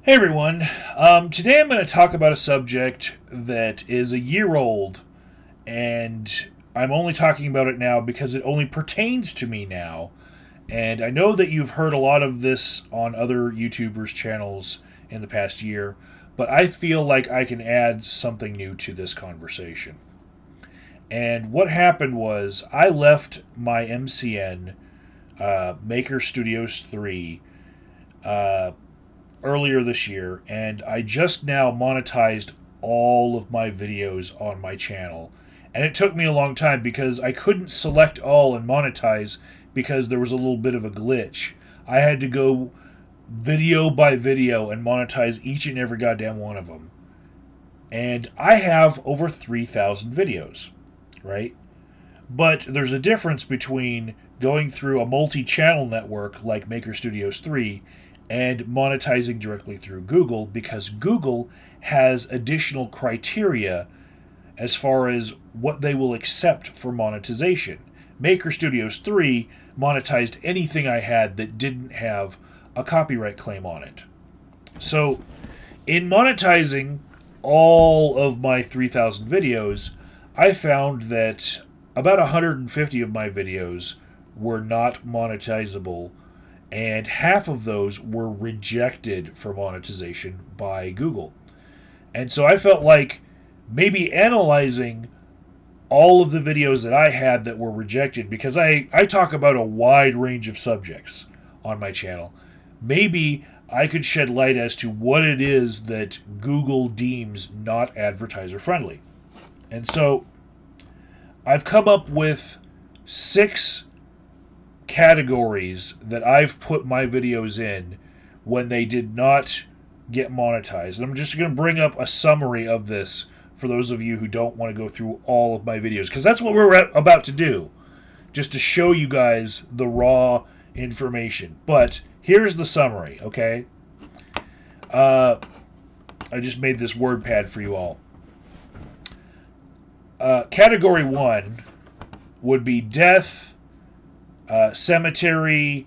Hey everyone, today I'm going to talk about a subject that is a year old, and I'm only talking about it now because it only pertains to me now. And I know that you've heard a lot of this on other YouTubers' channels in the past year, but I feel like I can add something new to this conversation. And what happened was I left my MCN, Maker Studios 3, uh, earlier this year, and I just now monetized all of my videos on my channel. And it took me a long time because I couldn't select all and monetize because there was a little bit of a glitch. I had to go video by video and monetize each and every goddamn one of them. And I have over 3,000 videos, right? But there's a difference between going through a multi-channel network like Maker Studios 3 and monetizing directly through Google, because Google has additional criteria as far as what they will accept for monetization. Maker Studios 3 monetized anything I had that didn't have a copyright claim on it. So, in monetizing all of my 3,000 videos, I found that about 150 of my videos were not monetizable, and half of those were rejected for monetization by Google. And so I felt like maybe analyzing all of the videos that I had that were rejected, because I talk about a wide range of subjects on my channel, maybe I could shed light as to what it is that Google deems not advertiser friendly. And so I've come up with 6 categories that I've put my videos in when they did not get monetized. And I'm just going to bring up a summary of this for those of you who don't want to go through all of my videos, because that's what we're about to do, just to show you guys the raw information. But here's the summary, okay? I just made this WordPad for you all. Category 1 would be death, cemetery,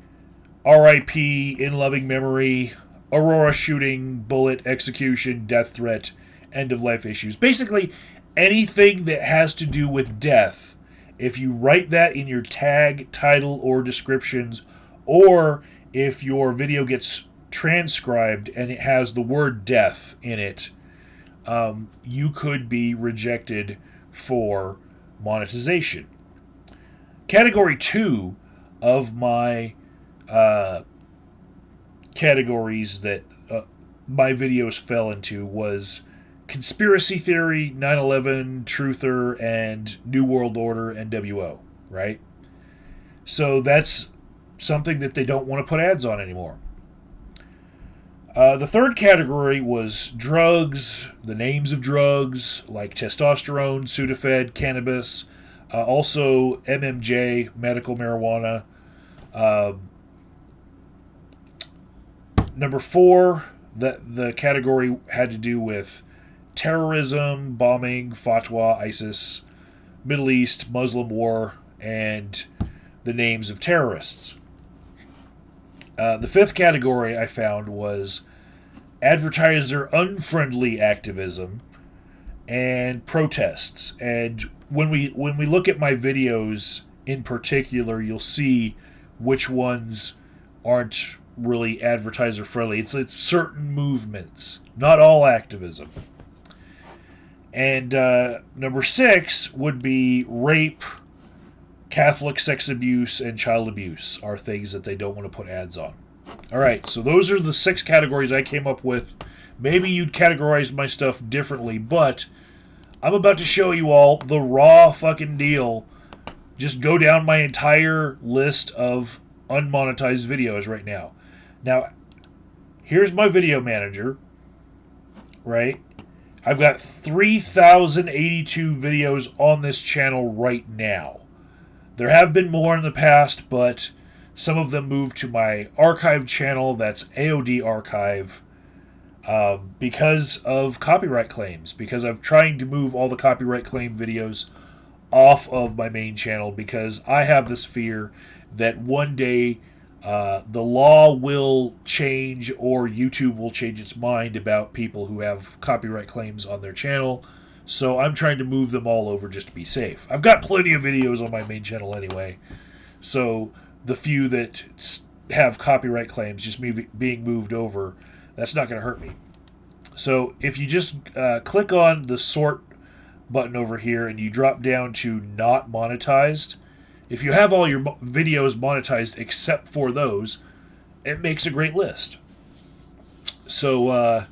R.I.P., in loving memory, Aurora shooting, bullet, execution, death threat, end of life issues. Basically, anything that has to do with death. If you write that in your tag, title, or descriptions, or if your video gets transcribed and it has the word death in it, you could be rejected for monetization. Category 2 of my categories that my videos fell into was conspiracy theory, 9/11, truther, and New World Order, NWO, right? So that's something that they don't want to put ads on anymore. The third category was drugs, the names of drugs like testosterone, Sudafed, cannabis, also MMJ, medical marijuana. Number 4, the category had to do with terrorism, bombing, fatwa, ISIS, Middle East, Muslim war, and the names of terrorists. The 5th category I found was advertiser unfriendly activism and protests. And when we look at my videos in particular, you'll see which ones aren't really advertiser friendly. It's certain movements, not all activism. And number 6 would be rape, Catholic sex abuse, and child abuse are things that they don't want to put ads on. All right, so those are the 6 categories I came up with. Maybe you'd categorize my stuff differently, but I'm about to show you all the raw fucking deal. Just go down my entire list of unmonetized videos right now. Now, here's my video manager, right? I've got 3,082 videos on this channel right now. There have been more in the past, but some of them moved to my archive channel, that's AOD Archive, because of copyright claims, because I'm trying to move all the copyright claim videos off of my main channel, because I have this fear that one day The law will change, or YouTube will change its mind about people who have copyright claims on their channel. So I'm trying to move them all over just to be safe. I've got plenty of videos on my main channel anyway. So the few that have copyright claims just being moved over, that's not going to hurt me. So if you just click on the sort button over here and you drop down to not monetized, if you have all your videos monetized except for those, it makes a great list. So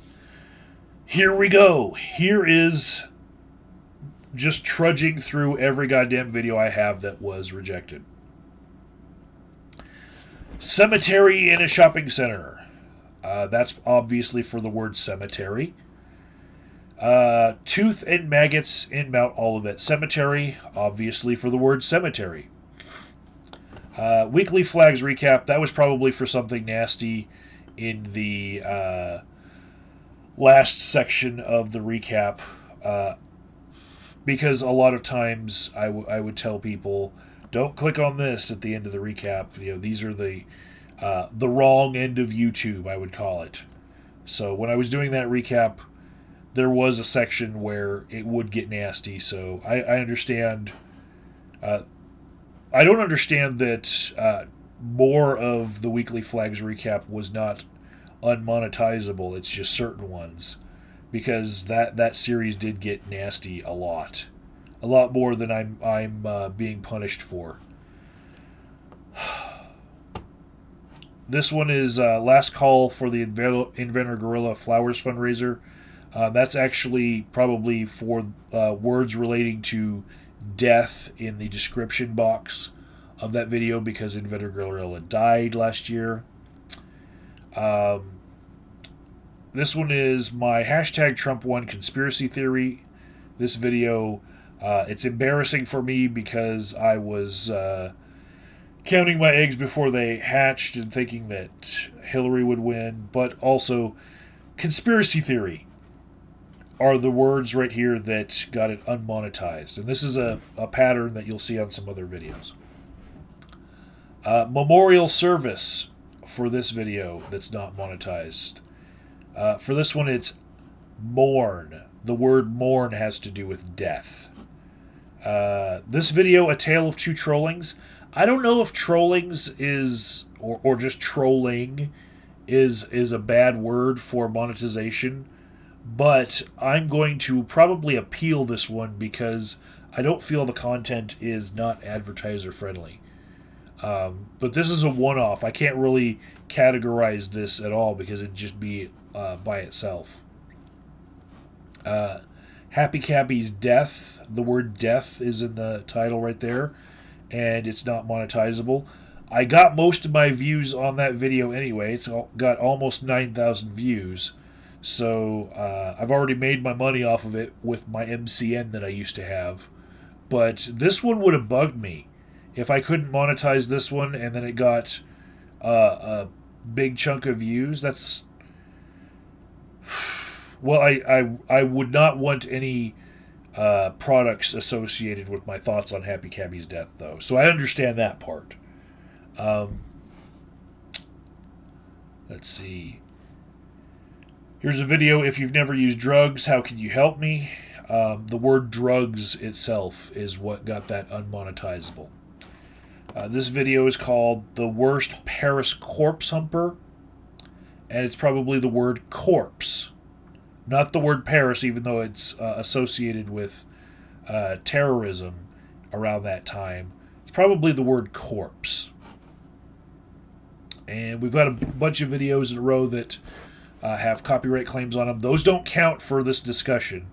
here we go. Here is just trudging through every goddamn video I have that was rejected. Cemetery in a shopping center. That's obviously for the word cemetery. Tooth and maggots in Mount Olivet Cemetery, obviously for the word cemetery. Weekly flags recap, that was probably for something nasty in the last section of the recap. Because a lot of times I would tell people, don't click on this at the end of the recap. These are the wrong end of YouTube, I would call it. So when I was doing that recap, there was a section where it would get nasty. So I understand. I don't understand that more of the weekly flags recap was not unmonetizable. It's just certain ones, because that series did get nasty a lot more than I'm being punished for. This one is last call for the Inventor Gorilla Flowers fundraiser. That's actually probably for words relating to death in the description box of that video, because Inventor Gorilla died last year. This one is my hashtag Trump won conspiracy theory. This video, it's embarrassing for me because I was counting my eggs before they hatched and thinking that Hillary would win, but also conspiracy theory are the words right here that got it unmonetized. And this is a pattern that you'll see on some other videos. Memorial service for this video that's not monetized. For this one, it's mourn. The word mourn has to do with death. This video, A Tale of Two Trollings. I don't know if trollings is, or just trolling is a bad word for monetization, but I'm going to probably appeal this one because I don't feel the content is not advertiser friendly. But this is a one-off. I can't really categorize this at all because it'd just be by itself. Happy Cappy's death. The word death is in the title right there, and it's not monetizable. I got most of my views on that video anyway. It's got almost 9,000 views. So I've already made my money off of it with my MCN that I used to have. But this one would have bugged me if I couldn't monetize this one and then it got a big chunk of views. That's... Well, I would not want any products associated with my thoughts on Happy Cabby's death, though. So I understand that part. Let's see. Here's a video. If you've never used drugs, how can you help me? The word drugs itself is what got that unmonetizable. This video is called The Worst Paris Corpse Humper, and it's probably the word corpse, not the word Paris, even though it's associated with terrorism around that time. It's probably the word corpse. And we've got a bunch of videos in a row that have copyright claims on them. Those don't count for this discussion.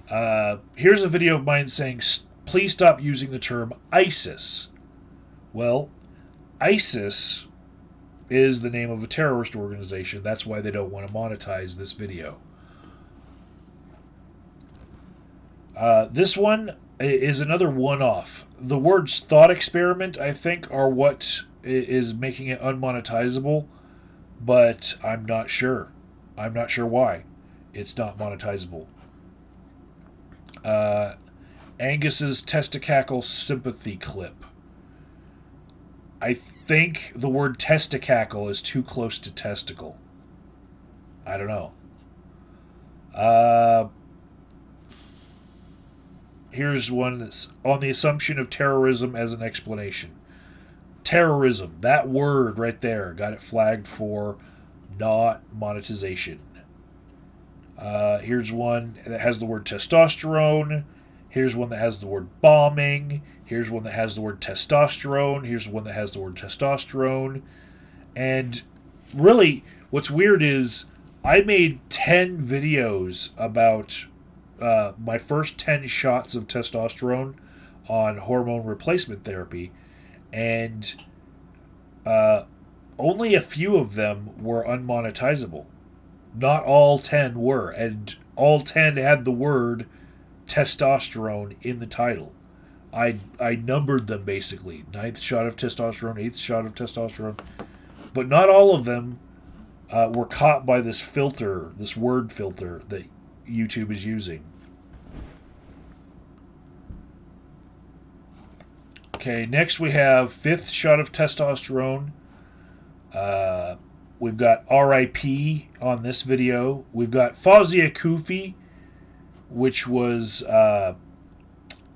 Here's a video of mine saying, please stop using the term ISIS. Well, ISIS is the name of a terrorist organization. That's why they don't want to monetize this video. This one is another one-off. The words thought experiment, I think, are what is making it unmonetizable, but I'm not sure. I'm not sure why it's not monetizable. Angus's testicacle sympathy clip. I think the word testicacle is too close to testicle. I don't know. Uh, Here's one that's on the assumption of terrorism as an explanation. Terrorism, that word right there, got it flagged for not monetization. Here's one that has the word testosterone. Here's one that has the word bombing. Here's one that has the word testosterone. Here's one that has the word testosterone. And really, what's weird is I made 10 videos about my first 10 shots of testosterone on hormone replacement therapy, and only a few of them were unmonetizable. Not all 10 were, and all 10 had the word testosterone in the title. I numbered them basically. Ninth shot of testosterone, eighth shot of testosterone. But not all of them were caught by this filter, this word filter that YouTube is using. Okay, next we have fifth shot of testosterone. We've got RIP on this video. We've got Fawzia Kufi, which was a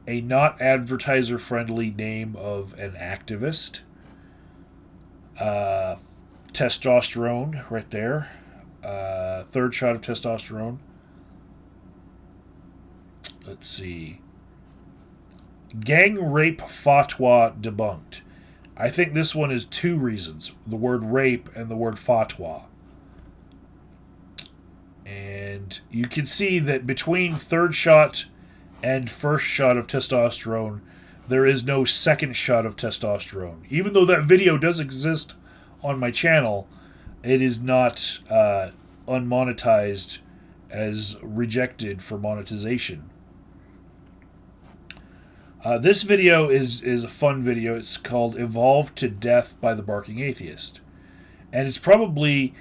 not advertiser friendly name of an activist. Testosterone, right there. Third shot of testosterone. Let's see. Gang rape fatwa debunked. I think this one is two reasons. The word rape and the word fatwa. And you can see that between third shot and first shot of testosterone, there is no second shot of testosterone. Even though that video does exist on my channel, it is not unmonetized as rejected for monetization. This video is a fun video. It's called Evolved to Death by the Barking Atheist. And it's probably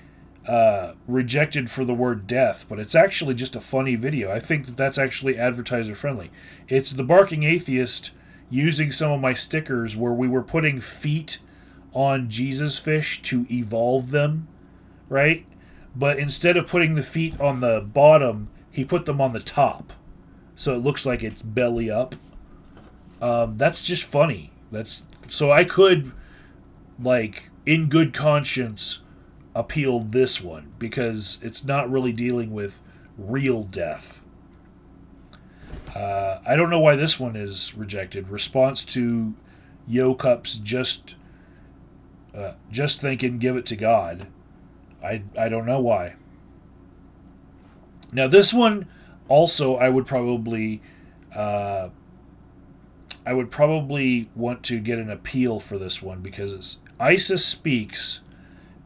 rejected for the word death, but it's actually just a funny video. I think that that's actually advertiser friendly. It's the Barking Atheist using some of my stickers where we were putting feet on Jesus fish to evolve them, right? But instead of putting the feet on the bottom, he put them on the top. So it looks like it's belly up. That's just funny. So I could, like, in good conscience, appeal this one because it's not really dealing with real death. I don't know why this one is rejected. Response to Yo Cup's just think and give it to God. I don't know why. Now this one also I would probably want to get an appeal for this one because it's ISIS speaks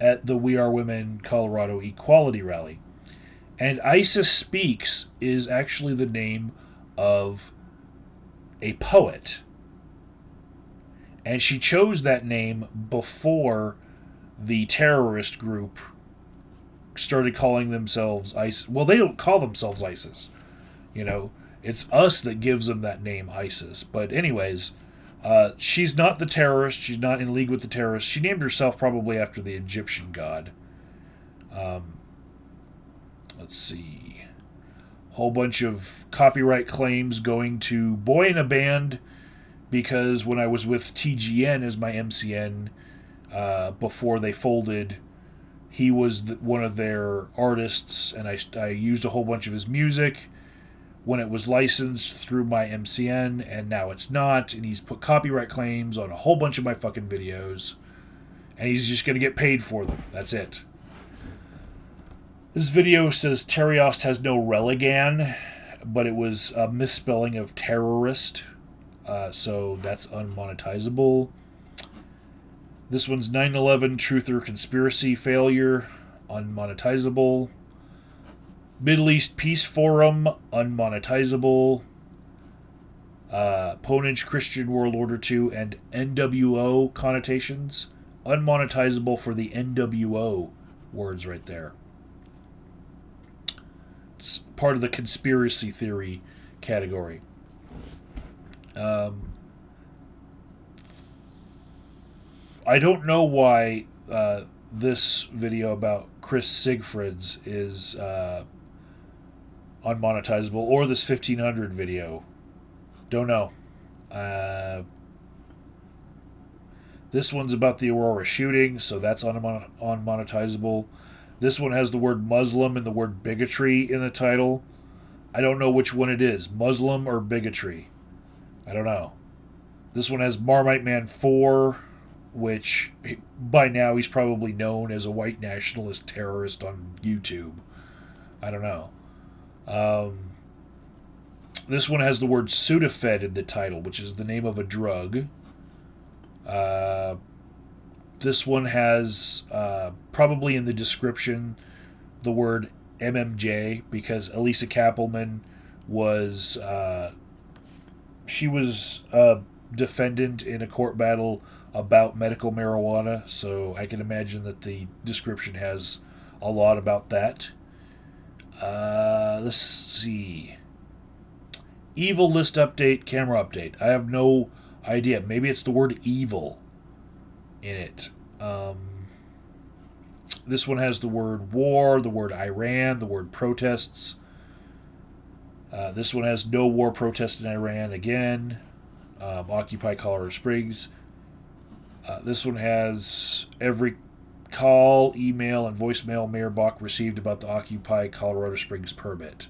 at the We Are Women Colorado Equality Rally. And ISIS Speaks is actually the name of a poet. And she chose that name before the terrorist group started calling themselves ISIS. Well, they don't call themselves ISIS. You know, it's us that gives them that name, ISIS. But anyways, she's not the terrorist. She's not in league with the terrorists. She named herself probably after the Egyptian god. Let's see. Whole bunch of copyright claims going to Boy in a Band because when I was with TGN as my MCN before they folded, he was one of their artists, and I used a whole bunch of his music when it was licensed through my MCN, and now it's not, and he's put copyright claims on a whole bunch of my fucking videos, and he's just going to get paid for them. That's it. This video says Terrorist has no Religan, but it was a misspelling of terrorist, so that's unmonetizable. This one's 9/11 Truth or Conspiracy Failure, unmonetizable. Middle East Peace Forum, unmonetizable. Ponage Christian World Order 2 and NWO connotations, unmonetizable for the NWO words right there. It's part of the conspiracy theory category. I don't know why this video about Chris Siegfried's is unmonetizable, or this 1500 video. Don't know. This one's about the Aurora shooting, so that's unmonetizable. This one has the word Muslim and the word bigotry in the title. I don't know which one it is, Muslim or bigotry. I don't know. This one has Marmite Man 4, which by now he's probably known as a white nationalist terrorist on YouTube. I don't know. This one has the word Sudafed in the title, which is the name of a drug. This one has, probably in the description, the word MMJ, because Elisa Kappelman was, she was a defendant in a court battle about medical marijuana, so I can imagine that the description has a lot about that. Let's see. Evil list update, camera update. I have no idea. Maybe it's the word evil in it. This one has the word war, the word Iran, the word protests. This one has no war protest in Iran again. Occupy Colorado Springs. This one has every call, email, and voicemail Mayor Bach received about the Occupy Colorado Springs permit.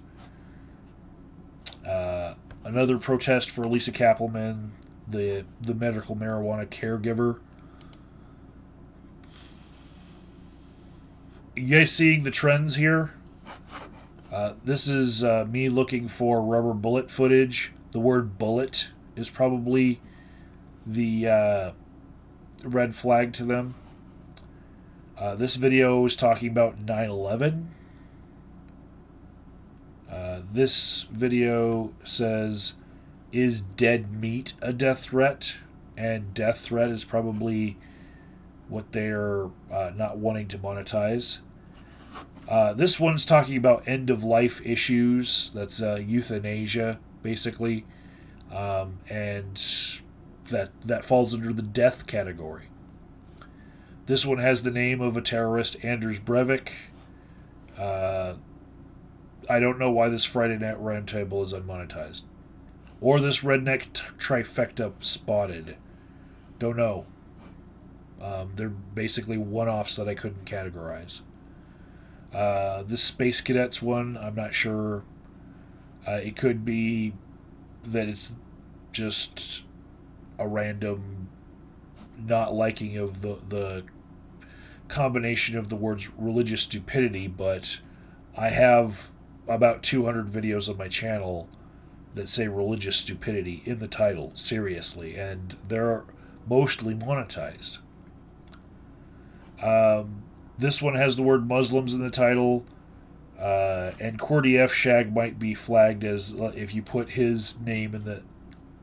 Another protest for Lisa Kappelman, the medical marijuana caregiver. You guys seeing the trends here? This is me looking for rubber bullet footage. The word bullet is probably the red flag to them. This video is talking about 9/11. This video says, is dead meat a death threat? And death threat is probably what they're not wanting to monetize. This one's talking about end-of-life issues. That's euthanasia, basically. And that falls under the death category. This one has the name of a terrorist, Anders Breivik. I don't know why this Friday Night Roundtable is unmonetized. Or this redneck trifecta spotted. Don't know. They're basically one-offs that I couldn't categorize. This Space Cadets one, I'm not sure. It could be that it's just a random not liking of the combination of the words religious stupidity, but I have about 200 videos on my channel that say religious stupidity in the title, seriously, and they're mostly monetized. This one has the word Muslims in the title, and Cordy F. Shag might be flagged as, if you put his name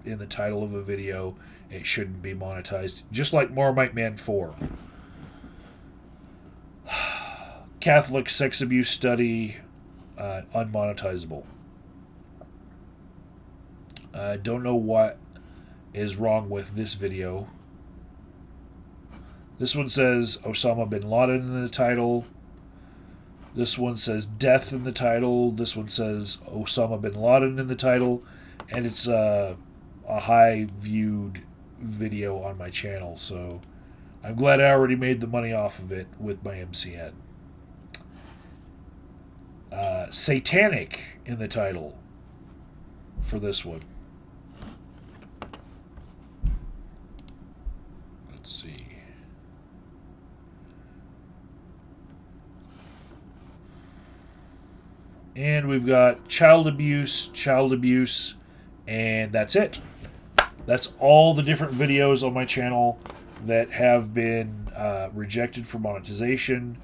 in the title of a video, it shouldn't be monetized, just like Marmite Man 4. Catholic sex abuse study, unmonetizable. I don't know what is wrong with this video. This one says Osama bin Laden in the title. This one says death in the title. This one says Osama bin Laden in the title. And it's a high viewed video on my channel, so I'm glad I already made the money off of it with my MCN. Satanic in the title for this one. Let's see. And we've got child abuse, and that's it. That's all the different videos on my channel that have been rejected for monetization.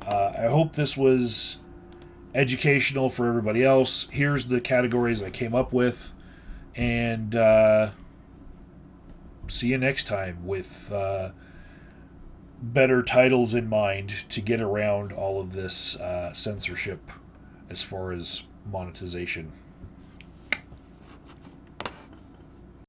I hope this was educational for everybody else. Here's the categories I came up with, and see you next time with better titles in mind to get around all of this censorship as far as monetization.